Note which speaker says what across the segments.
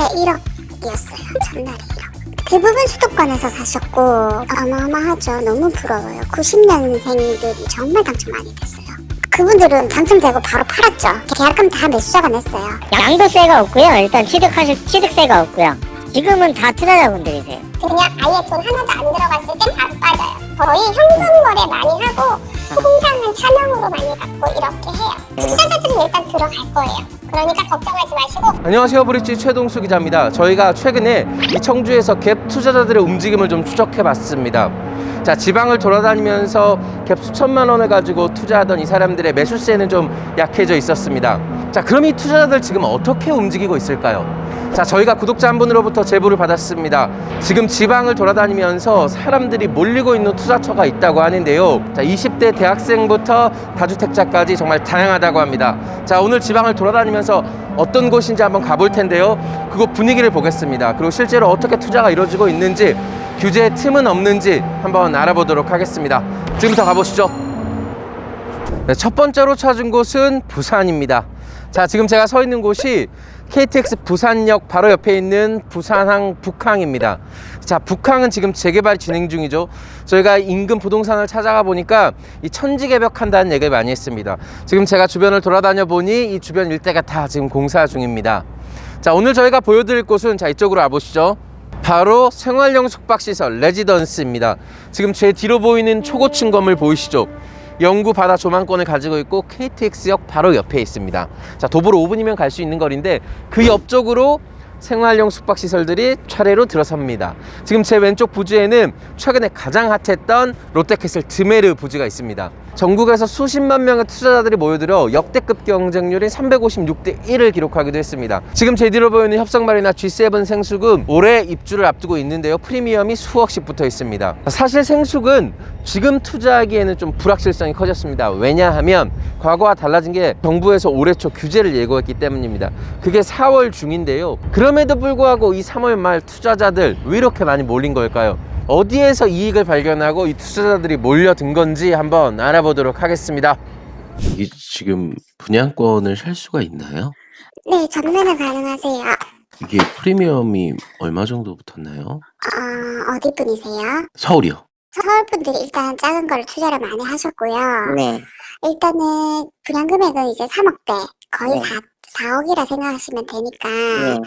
Speaker 1: 첫날에 1억이었어요. 첫날에 1억. 대부분 수도권에서 사셨고 어마어마하죠. 너무 부러워요. 90년생들이 정말 당첨 많이 됐어요. 그분들은 당첨되고 바로 팔았죠. 계약금 다 매수자가 냈어요.
Speaker 2: 양도세가 없고요. 일단 취득세가 없고요. 지금은 다 투자자분들이세요.
Speaker 1: 그냥 아예 돈 하나도 안 들어갔을 땐 바로 빠져요. 거의 현금 거래 많이 하고 통장은 차명으로 많이 받고 이렇게 해요. 투자자들은 일단 들어갈 거예요. 그러니까 걱정하지 마시고.
Speaker 3: 안녕하세요, 브릿지 최동수 기자입니다. 저희가 최근에 이 청주에서 갭 투자자들의 움직임을 좀 추적해봤습니다. 자, 지방을 돌아다니면서 갭 수천만 원을 가지고 투자하던 이 사람들의 매수세는 좀 약해져 있었습니다. 자, 그럼 이 투자자들 지금 어떻게 움직이고 있을까요? 자, 저희가 구독자 한 분으로부터 제보를 받았습니다. 지금 지방을 돌아다니면서 사람들이 몰리고 있는 투자처가 있다고 하는데요. 자, 20대 대학생부터 다주택자까지 정말 다양하다고 합니다. 자, 오늘 지방을 돌아다니면서 어떤 곳인지 한번 가볼 텐데요. 그곳 분위기를 보겠습니다. 그리고 실제로 어떻게 투자가 이루어지고 있는지, 규제의 틈은 없는지 한번 알아보도록 하겠습니다. 지금부터 가보시죠. 네, 첫 번째로 찾은 곳은 부산입니다. 자, 지금 제가 서 있는 곳이 KTX 부산역 바로 옆에 있는 부산항 북항입니다. 자, 북항은 지금 재개발이 진행 중이죠. 저희가 인근 부동산을 찾아가 보니까 이 천지개벽한다는 얘기를 많이 했습니다. 지금 제가 주변을 돌아다녀 보니 이 주변 일대가 다 지금 공사 중입니다. 자, 오늘 저희가 보여드릴 곳은 자, 이쪽으로 와보시죠. 바로 생활형 숙박시설 레지던스입니다. 지금 제 뒤로 보이는 초고층 건물 보이시죠? 영구 바다 조망권을 가지고 있고 KTX역 바로 옆에 있습니다. 자, 도보로 5분이면 갈 수 있는 거리인데 그 옆쪽으로 생활형 숙박시설들이 차례로 들어섭니다. 지금 제 왼쪽 부지에는 최근에 가장 핫했던 롯데캐슬 드메르 부지가 있습니다. 전국에서 수십만 명의 투자자들이 모여들어 역대급 경쟁률인 356대 1을 기록하기도 했습니다. 지금 제 뒤로 보이는 협성마리나 G7 생숙은 올해 입주를 앞두고 있는데요. 프리미엄이 수억씩 붙어 있습니다. 사실 생숙은 지금 투자하기에는 좀 불확실성이 커졌습니다. 왜냐하면 과거와 달라진 게 정부에서 올해 초 규제를 예고했기 때문입니다. 그게 4월 중인데요. 그럼에도 불구하고 이 3월 말 투자자들 왜 이렇게 많이 몰린 걸까요? 어디에서 이익을 발견하고 이 투자자들이 몰려든 건지 한번 알아보도록 하겠습니다.
Speaker 4: 이게 지금 분양권을 살 수가 있나요?
Speaker 1: 네, 전매는 가능하세요.
Speaker 4: 이게 프리미엄이 얼마 정도 붙었나요?
Speaker 1: 어디 분이세요?
Speaker 4: 서울이요.
Speaker 1: 서울 분들이 일단 작은 걸 투자를 많이 하셨고요.
Speaker 2: 네.
Speaker 1: 일단은 분양 금액은 이제 3억대, 거의
Speaker 2: 네.
Speaker 1: 4억이라 생각하시면 되니까
Speaker 2: 네.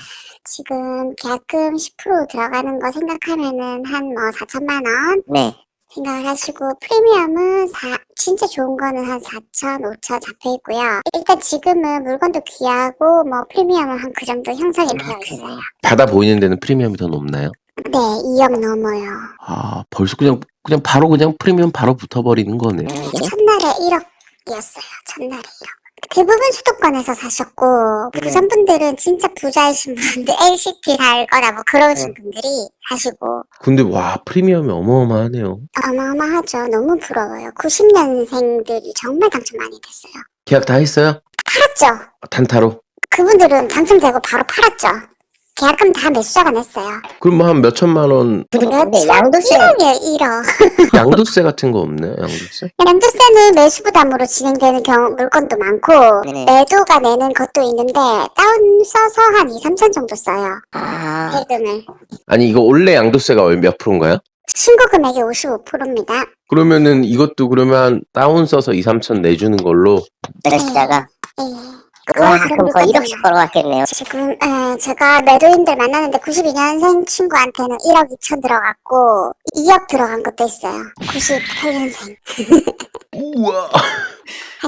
Speaker 1: 지금 계약금 10% 들어가는 거 생각하면은 한 뭐 4천만 원
Speaker 2: 네.
Speaker 1: 생각을 하시고 프리미엄은 진짜 좋은 거는 한 4천, 5천 잡혀 있고요. 일단 지금은 물건도 귀하고 뭐 프리미엄은 한 그 정도 형성이 되어 있어요.
Speaker 4: 바다 보이는 데는 프리미엄이 더 높나요?
Speaker 1: 네, 2억 넘어요.
Speaker 4: 아, 벌써 그냥 바로 그냥 프리미엄 바로 붙어버리는 거네.
Speaker 1: 첫날에 1억이었어요. 첫날에 1억. 대부분 수도권에서 사셨고 부산분들은 진짜 부자이신 분들 LCT 살 거라 뭐 그러신 분들이 사시고
Speaker 4: 근데 와, 프리미엄이 어마어마하네요.
Speaker 1: 어마어마하죠. 너무 부러워요. 90년생들이 정말 당첨 많이 됐어요.
Speaker 4: 계약 다 했어요?
Speaker 1: 팔았죠.
Speaker 4: 단타로?
Speaker 1: 그분들은 당첨되고 바로 팔았죠. 계약금 다 매수자가 냈어요.
Speaker 4: 그럼 뭐 한 몇 천만 원
Speaker 2: 근데 양도세
Speaker 1: 1억이에요, 1억.
Speaker 4: 양도세 같은 거 없나요? 양도세?
Speaker 1: 양도세는 매수부담으로 진행되는 물건도 많고
Speaker 2: 네.
Speaker 1: 매도가 내는 것도 있는데 다운 써서 한 2, 3천 정도 써요. 세금을.
Speaker 4: 아니, 이거 원래 양도세가 몇 프로인가요?
Speaker 1: 신고 금액이 55%입니다.
Speaker 4: 그러면은 이것도 그러면 다운 써서 2, 3천 내주는 걸로.
Speaker 2: 매수자가
Speaker 1: 예.
Speaker 2: 그럼 거의 1억씩 벌어갔겠네요.
Speaker 1: 지금 제가 매도인들 만나는데 92년생 친구한테는 1억 2천 들어갔고 2억 들어간 것도 있어요. 98년생.
Speaker 4: 우와.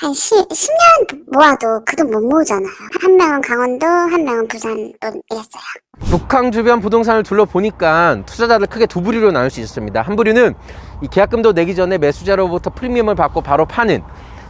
Speaker 1: 한 10년 모아도 그 돈 못 모으잖아요. 한 명은 강원도, 한 명은 부산 돈 이랬어요.
Speaker 3: 북항 주변 부동산을 둘러보니까 투자자들 크게 두 부류로 나눌 수 있었습니다. 한 부류는 이 계약금도 내기 전에 매수자로부터 프리미엄을 받고 바로 파는,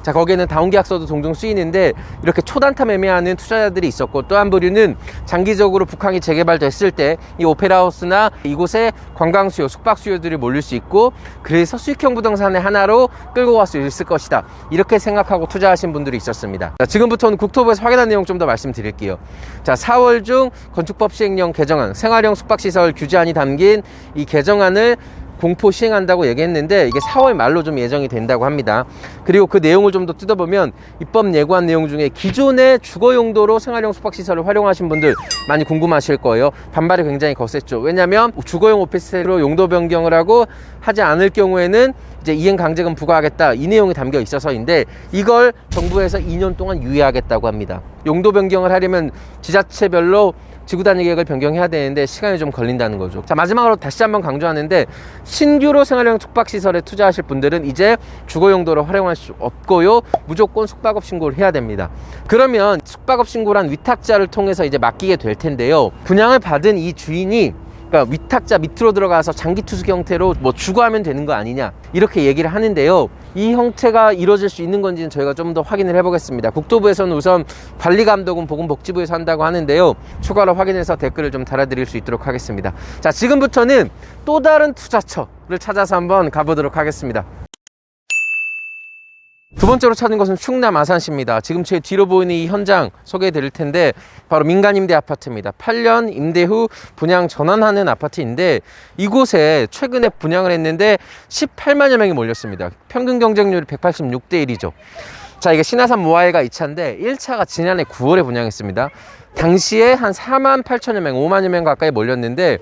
Speaker 3: 자, 거기에는 다운계약서도 종종 쓰이는데 이렇게 초단타 매매하는 투자자들이 있었고, 또 한 부류는 장기적으로 북항이 재개발됐을 때 이 오페라하우스나 이곳에 관광 수요, 숙박 수요들이 몰릴 수 있고, 그래서 수익형 부동산의 하나로 끌고 갈 수 있을 것이다, 이렇게 생각하고 투자하신 분들이 있었습니다. 자, 지금부터는 국토부에서 확인한 내용 좀 더 말씀드릴게요. 자, 4월 중 건축법 시행령 개정안, 생활형 숙박시설 규제안이 담긴 이 개정안을 공포 시행한다고 얘기했는데 이게 4월 말로 좀 예정이 된다고 합니다. 그리고 그 내용을 좀 더 뜯어보면 입법 예고한 내용 중에 기존의 주거 용도로 생활용 숙박시설을 활용하신 분들 많이 궁금하실 거예요. 반발이 굉장히 거셌죠. 왜냐하면 주거용 오피스텔로 용도 변경을 하고 하지 않을 경우에는 이제 이행 강제금 부과하겠다, 이 내용이 담겨 있어서인데 이걸 정부에서 2년 동안 유예하겠다고 합니다. 용도 변경을 하려면 지자체별로 지구단위 계획을 변경해야 되는데 시간이 좀 걸린다는 거죠. 자, 마지막으로 다시 한번 강조하는데 신규로 생활용 숙박시설에 투자하실 분들은 이제 주거 용도로 활용할 수 없고요, 무조건 숙박업 신고를 해야 됩니다. 그러면 숙박업 신고란 위탁자를 통해서 이제 맡기게 될 텐데요, 분양을 받은 이 주인이 그러니까 위탁자 밑으로 들어가서 장기 투숙 형태로 뭐 주거하면 되는 거 아니냐, 이렇게 얘기를 하는데요, 이 형태가 이루어질 수 있는 건지는 저희가 좀 더 확인을 해보겠습니다. 국토부에서는 우선 관리감독은 보건복지부에서 한다고 하는데요, 추가로 확인해서 댓글을 좀 달아드릴 수 있도록 하겠습니다. 자, 지금부터는 또 다른 투자처를 찾아서 한번 가보도록 하겠습니다. 두 번째로 찾은 것은 충남 아산시입니다. 지금 제 뒤로 보이는 이 현장 소개해 드릴 텐데 바로 민간임대 아파트입니다. 8년 임대 후 분양 전환하는 아파트인데 이곳에 최근에 분양을 했는데 18만여 명이 몰렸습니다. 평균 경쟁률이 186대 1이죠. 자, 이게 신화산 모아일가 2차인데 1차가 지난해 9월에 분양했습니다. 당시에 한 4만 8천여 명, 5만여 명 가까이 몰렸는데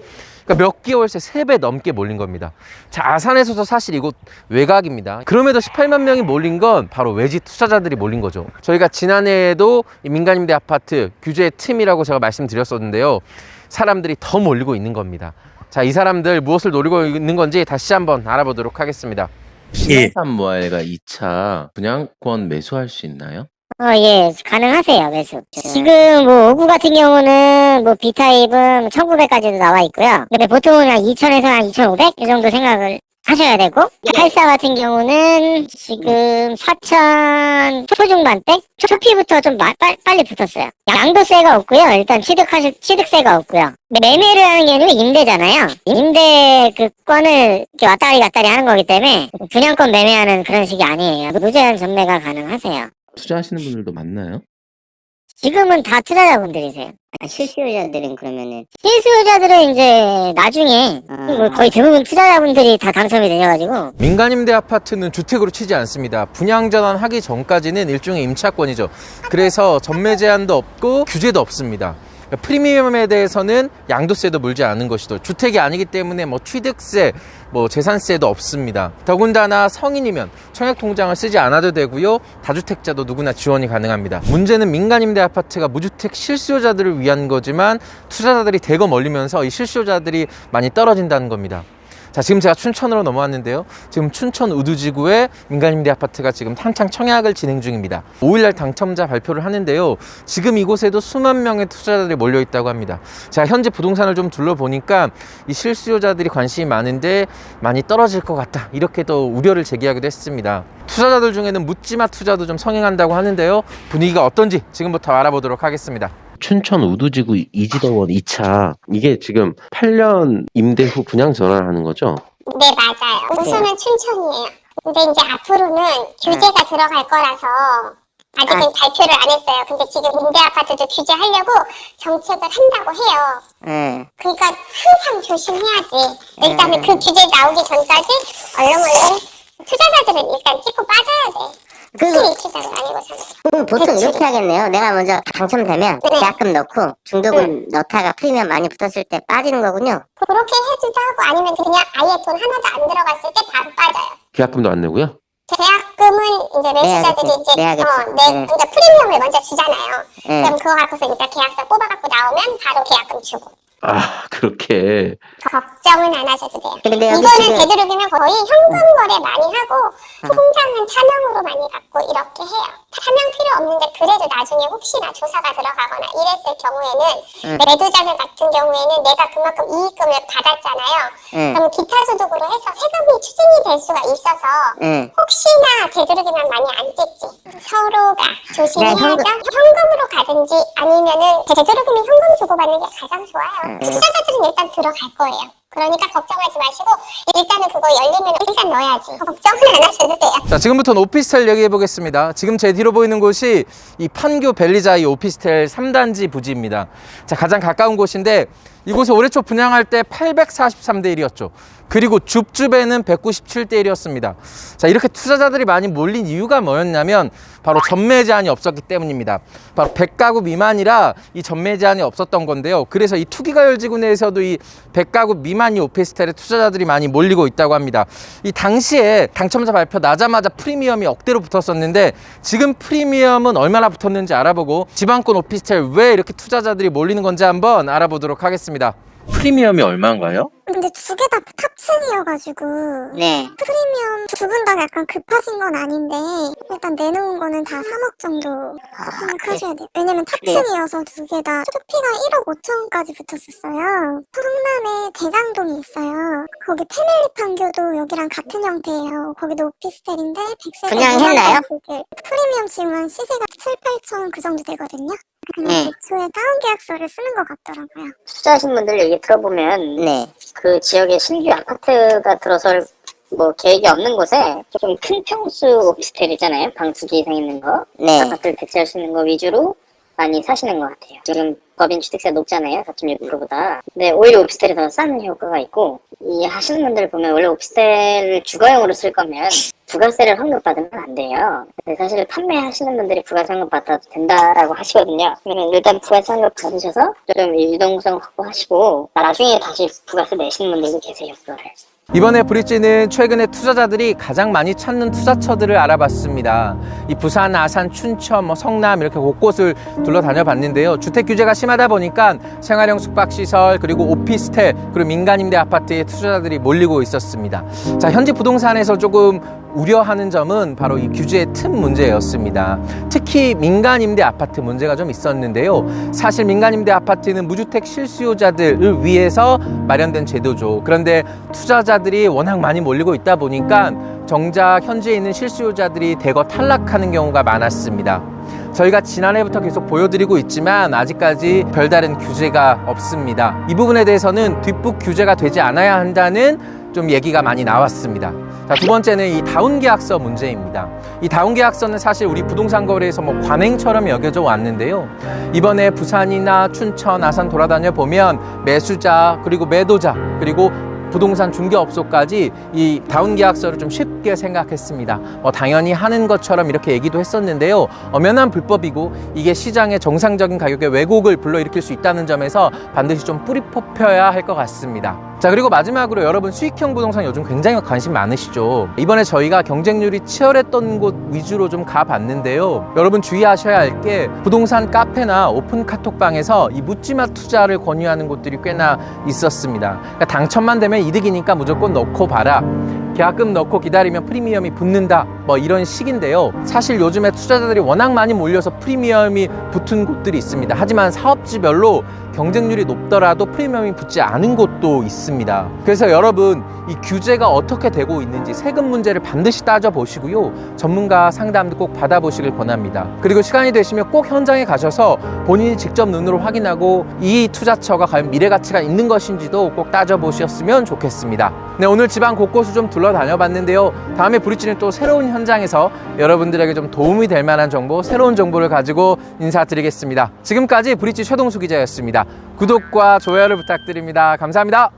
Speaker 3: 그러니까 몇 개월 새 3배 넘게 몰린 겁니다. 자, 아산에서도 사실 이곳 외곽입니다. 그럼에도 18만 명이 몰린 건 바로 외지 투자자들이 몰린 거죠. 저희가 지난해에도 이 민간임대 아파트 규제 틈이라고 제가 말씀드렸었는데요, 사람들이 더 몰리고 있는 겁니다. 자, 이 사람들 무엇을 노리고 있는 건지 다시 한번 알아보도록 하겠습니다.
Speaker 4: 신한산 모아일가 2차 분양권 매수할 수 있나요?
Speaker 2: 예, 가능하세요, 매수. 지금 뭐, 5구 같은 경우는 뭐, B타입은 1900까지도 나와 있고요. 근데 보통은 한 2000에서 한 2500? 이 정도 생각을 하셔야 되고, 84 같은 경우는 지금 4000 초중반대? 초피부터 좀 빨리 붙었어요. 양도세가 없고요. 일단 취득세가 없고요. 매매를 하는 게 아니고 임대잖아요. 임대 그 건을 이렇게 왔다리 하는 거기 때문에 분양권 매매하는 그런 식이 아니에요. 무제한 전매가 가능하세요.
Speaker 4: 투자하시는 분들도 많나요?
Speaker 2: 지금은 다 투자자분들이세요. 실수요자들은 그러면은 실수요자들은 이제 나중에 뭐 거의 대부분 투자자분들이 다 당첨이 되셔가지고.
Speaker 3: 민간임대 아파트는 주택으로 치지 않습니다. 분양 전환하기 전까지는 일종의 임차권이죠. 그래서 전매 제한도 없고 규제도 없습니다. 프리미엄에 대해서는 양도세도 물지 않은 것이죠. 주택이 아니기 때문에 뭐 취득세, 뭐 재산세도 없습니다. 더군다나 성인이면 청약통장을 쓰지 않아도 되고요, 다주택자도 누구나 지원이 가능합니다. 문제는 민간임대 아파트가 무주택 실수요자들을 위한 거지만 투자자들이 대거 몰리면서 이 실수요자들이 많이 떨어진다는 겁니다. 자, 지금 제가 춘천으로 넘어왔는데요, 지금 춘천 우두지구에 민간임대 아파트가 지금 한창 청약을 진행 중입니다. 5일날 당첨자 발표를 하는데요, 지금 이곳에도 수만 명의 투자자들이 몰려 있다고 합니다. 제가 현재 부동산을 좀 둘러보니까 이 실수요자들이 관심이 많은데 많이 떨어질 것 같다, 이렇게 또 우려를 제기하기도 했습니다. 투자자들 중에는 묻지마 투자도 좀 성행한다고 하는데요, 분위기가 어떤지 지금부터 알아보도록 하겠습니다.
Speaker 4: 춘천 우두지구 이지동원 2차 이게 지금 8년 임대 후 분양 전환하는 거죠?
Speaker 1: 네, 맞아요. 우선은 춘천이에요. 근데 이제 앞으로는 규제가 들어갈 거라서 아직은 발표를 안 했어요. 근데 지금 임대 아파트도 규제하려고 정책을 한다고 해요. 그러니까 항상 조심해야지. 일단은 그 규제 나오기 전까지 얼른 투자자들은 일단 찍고 빠져야 돼. 특히 투자는 아니고서는.
Speaker 2: 보통 이렇게 하겠네요. 내가 먼저 당첨되면
Speaker 1: 네.
Speaker 2: 계약금 넣고 중도금 넣다가 프리미엄 많이 붙었을 때 빠지는 거군요.
Speaker 1: 그렇게 해주도 하고 아니면 그냥 아예 돈 하나도 안 들어갔을 때 바로 빠져요.
Speaker 4: 계약금도 안 내고요?
Speaker 1: 계약금은 이제 매수자들이 이제
Speaker 2: 내야겠지.
Speaker 1: 그러니까 프리미엄을 먼저 주잖아요. 그럼 그거 갖고서 이제 계약서 뽑아갖고 나오면 바로 계약금 주고.
Speaker 4: 아, 그렇게.
Speaker 1: 걱정은 안 하셔도 돼요.
Speaker 2: 근데 여기
Speaker 1: 이거는
Speaker 2: 지금
Speaker 1: 되도록이면 거의 현금 거래 많이 하고 통장은 차명으로 많이 갖고 이렇게 해요. 차명 필요 없는데 그래도 나중에 혹시나 조사가 들어가거나 이랬을 경우에는 매도자들 같은 경우에는 내가 그만큼 이익금을 받았잖아요. 그럼 기타 소득으로 해서 세금이 추징이 될 수가 있어서 혹시나 되도록이면 많이 안 찍지. 서로가 조심해야죠. 현금으로 가든지 아니면은 되도록이면 현금 주고받는 게 가장 좋아요. 투자자들은 일단 들어갈 거예요. 그러니까 걱정하지 마시고 일단은 그거 열리면 일단 넣어야지. 걱정은 안 하셔도 돼요.
Speaker 3: 자, 지금부터는 오피스텔 얘기해 보겠습니다. 지금 제 뒤로 보이는 곳이 이 판교 벨리자이 오피스텔 3단지 부지입니다. 자, 가장 가까운 곳인데 이곳에 올해 초 분양할 때 843대 1이었죠. 그리고 줍줍에는 197대 1이었습니다. 자, 이렇게 투자자들이 많이 몰린 이유가 뭐였냐면 바로 전매 제한이 없었기 때문입니다. 바로 100가구 미만이라 이 전매 제한이 없었던 건데요. 그래서 이 투기가열지구 내에서도 이 100가구 미만 이 오피스텔에 투자자들이 많이 몰리고 있다고 합니다. 이 당시에 당첨자 발표 나자마자 프리미엄이 억대로 붙었었는데 지금 프리미엄은 얼마나 붙었는지 알아보고 지방권 오피스텔 왜 이렇게 투자자들이 몰리는 건지 한번 알아보도록 하겠습니다.
Speaker 4: 프리미엄이 얼마인가요?
Speaker 1: 근데 두 개 다 탑층이어가지고
Speaker 2: 네.
Speaker 1: 프리미엄 두 분 다 약간 급하신 건 아닌데 일단 내놓은 거는 다 3억 정도 생각하셔야 돼요. 왜냐면 탑층이어서 두 개 다 초피가 1억 5천까지 붙었었어요. 성남에 대장동이 있어요. 거기 패밀리 판교도 여기랑 같은 형태예요. 거기도 오피스텔인데 100세대
Speaker 2: 분양했나요?
Speaker 1: 프리미엄 지금 한 시세가 7, 8천 그 정도 되거든요. 그냥
Speaker 2: 네.
Speaker 1: 애초에 다운 계약서를 쓰는 것 같더라고요.
Speaker 5: 투자하신 분들 얘기 들어보면
Speaker 2: 네.
Speaker 5: 그 지역에 신규 아파트가 들어설 뭐 계획이 없는 곳에 좀 큰 평수 오피스텔 있잖아요. 방 2개 이상 있는 거.
Speaker 2: 네.
Speaker 5: 아파트를 대체할 수 있는 거 위주로 많이 사시는 것 같아요. 지금 법인 취득세 높잖아요. 4.6%보다. 근데 오히려 오피스텔이 더 싼 효과가 있고, 이 하시는 분들 보면 원래 오피스텔을 주거용으로 쓸 거면 부가세를 환급받으면 안 돼요. 근데 사실 판매하시는 분들이 부가세 환급 받아도 된다라고 하시거든요. 그러면 일단 부가세 환급 받으셔서 좀 유동성 확보하시고 나중에 다시 부가세 내시는 분들도 계세요. 그거를.
Speaker 3: 이번에 브릿지는 최근에 투자자들이 가장 많이 찾는 투자처들을 알아봤습니다. 이 부산, 아산, 춘천, 성남 이렇게 곳곳을 둘러다녀 봤는데요. 주택 규제가 심하다 보니까 생활형 숙박시설 그리고 오피스텔 그리고 민간임대 아파트에 투자자들이 몰리고 있었습니다. 자, 현지 부동산에서 조금 우려하는 점은 바로 이 규제의 틈 문제였습니다. 특히 민간임대 아파트 문제가 좀 있었는데요. 사실 민간임대 아파트는 무주택 실수요자들을 위해서 마련된 제도죠. 그런데 투자자들이 워낙 많이 몰리고 있다 보니까 정작 현지에 있는 실수요자들이 대거 탈락하는 경우가 많았습니다. 저희가 지난해부터 계속 보여드리고 있지만 아직까지 별다른 규제가 없습니다. 이 부분에 대해서는 뒷북 규제가 되지 않아야 한다는 좀 얘기가 많이 나왔습니다. 자, 두 번째는 이 다운 계약서 문제입니다. 이 다운 계약서는 사실 우리 부동산 거래에서 뭐 관행처럼 여겨져 왔는데요. 이번에 부산이나 춘천, 아산 돌아다녀 보면 매수자 그리고 매도자 그리고 부동산 중개업소까지 이 다운 계약서를 좀 쉽게 생각했습니다. 당연히 하는 것처럼 이렇게 얘기도 했었는데요. 엄연한 불법이고 이게 시장의 정상적인 가격에 왜곡을 불러일으킬 수 있다는 점에서 반드시 좀 뿌리 뽑혀야 할 것 같습니다. 자, 그리고 마지막으로 여러분 수익형 부동산 요즘 굉장히 관심 많으시죠? 이번에 저희가 경쟁률이 치열했던 곳 위주로 좀 가봤는데요. 여러분 주의하셔야 할 게 부동산 카페나 오픈 카톡방에서 이 묻지마 투자를 권유하는 곳들이 꽤나 있었습니다. 그러니까 당첨만 되면 이득이니까 무조건 넣고 봐라. 계약금 넣고 기다리면 프리미엄이 붙는다. 뭐 이런 식인데요. 사실 요즘에 투자자들이 워낙 많이 몰려서 프리미엄이 붙은 곳들이 있습니다. 하지만 사업지별로 경쟁률이 높더라도 프리미엄이 붙지 않은 곳도 있습니다. 그래서 여러분 이 규제가 어떻게 되고 있는지 세금 문제를 반드시 따져보시고요. 전문가 상담도 꼭 받아보시길 권합니다. 그리고 시간이 되시면 꼭 현장에 가셔서 본인이 직접 눈으로 확인하고 이 투자처가 과연 미래 가치가 있는 것인지도 꼭 따져보셨으면 좋겠습니다. 네, 오늘 지방 곳곳을 좀 둘러다녀 봤는데요. 다음에 브릿지는 또 새로운 현장에서 여러분들에게 좀 도움이 될 만한 정보, 새로운 정보를 가지고 인사드리겠습니다. 지금까지 브릿지 최동수 기자였습니다. 구독과 좋아요를 부탁드립니다. 감사합니다.